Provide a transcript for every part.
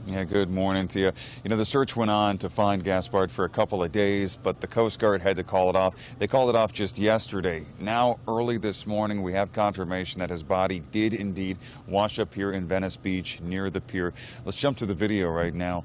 Yeah, good morning to you. You know, the search went on to find Gaspard for a couple of days, but the Coast Guard had to call it off. They called it off just yesterday. Now, early this morning, we have confirmation that his body did indeed wash up here in Venice Beach near the pier. Let's jump to the video right now.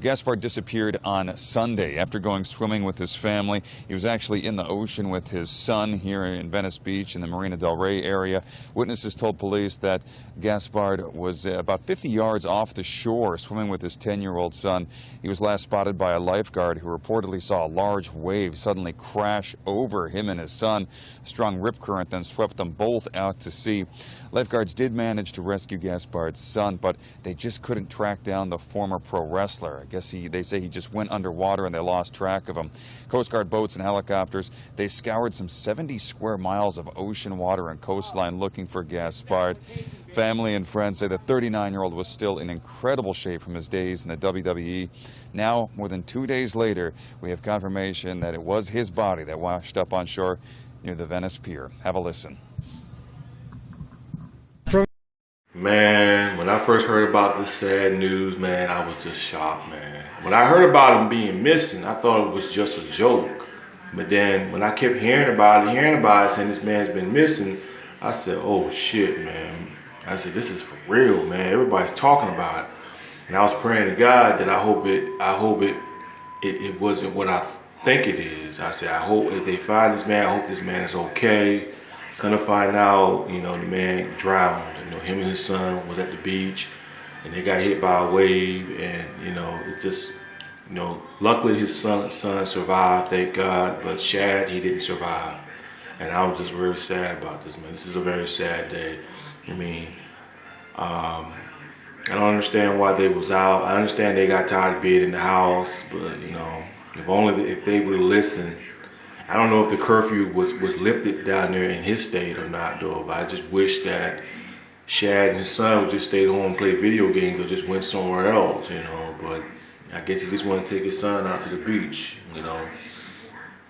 Gaspard disappeared on Sunday after going swimming with his family. He was actually in the ocean with his son here in Venice Beach in the Marina del Rey area. Witnesses told police that Gaspard was about 50 yards off the shore swimming with his 10-year-old son. He was last spotted by a lifeguard who reportedly saw a large wave suddenly crash over him and his son. A strong rip current then swept them both out to sea. Lifeguards did manage to rescue Gaspard's son, but they just couldn't track down the former pro wrestler. I guess they say he just went underwater and they lost track of him. Coast Guard boats and helicopters, they scoured some 70 square miles of ocean water and coastline looking for Gaspard. Family and friends say the 39-year-old was still in incredible shape from his days in the WWE. Now, more than 2 days later, we have confirmation that it was his body that washed up on shore near the Venice Pier. Have a listen. Man, when I first heard about this sad news, man, I was just shocked, man. When I heard about him being missing, I thought it was just a joke. But then when I kept hearing about it, saying this man's been missing, I said, oh shit, man. I said, this is for real, man. Everybody's talking about it. And I was praying to God that I hope it wasn't what I think it is. I said, I hope if they find this man, I hope this man is okay. Gonna find out, you know, the man drowned. You know, him and his son was at the beach and they got hit by a wave, and you know, it's just, you know, luckily his son survived, thank God, but Shad, he didn't survive. And I was just very sad about this, man. This is a very sad day. I mean, I don't understand why they was out. I understand they got tired of being in the house, but you know, if they would have listened. I don't know if the curfew was lifted down there in his state or not, though, but I just wish that Shad and his son would just stay home and play video games or just went somewhere else, you know. But I guess he just wanted to take his son out to the beach, you know.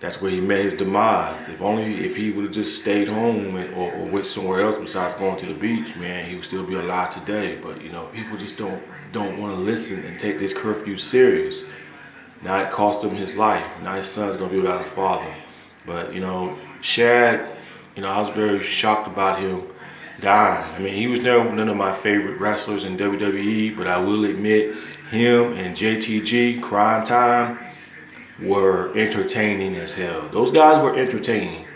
That's where he met his demise. If he would have just stayed home or went somewhere else besides going to the beach, man, he would still be alive today. But, you know, people just don't want to listen and take this curfew serious. Now it cost him his life. Now his son's going to be without a father. But, you know, Shad, you know, I was very shocked about him dying. I mean, he was never one of my favorite wrestlers in WWE, but I will admit him and JTG, Crime Time, were entertaining as hell. Those guys were entertaining.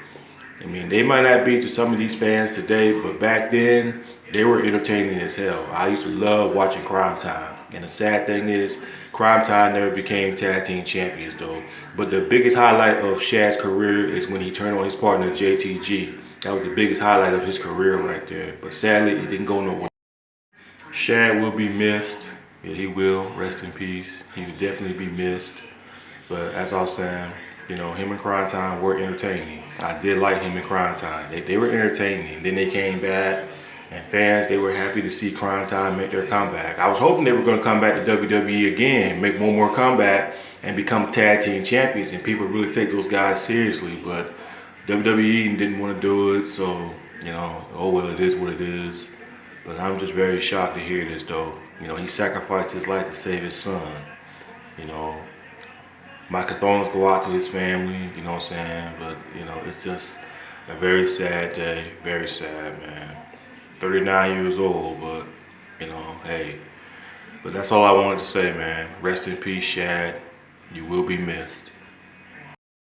I mean, they might not be to some of these fans today, but back then, they were entertaining as hell. I used to love watching Crime Time. And the sad thing is, Crime Time never became tag team champions though. But the biggest highlight of Shad's career is when he turned on his partner JTG. That was the biggest highlight of his career right there. But sadly, it didn't go nowhere. Shad will be missed. Yeah, he will. Rest in peace. He will definitely be missed. But as I was saying, you know, him and Crime Time were entertaining. I did like him and Crime Time. They were entertaining. Then they came back. And fans, they were happy to see Crime Time make their comeback. I was hoping they were going to come back to WWE again, make one more comeback, and become tag team champions. And people really take those guys seriously. But WWE didn't want to do it, so, you know, oh well, it is what it is. But I'm just very shocked to hear this, though. You know, he sacrificed his life to save his son. You know, my condolences go out to his family, you know what I'm saying? But, you know, it's just a very sad day, very sad, man. 39 years old, but, you know, hey. But that's all I wanted to say, man. Rest in peace, Shad. You will be missed.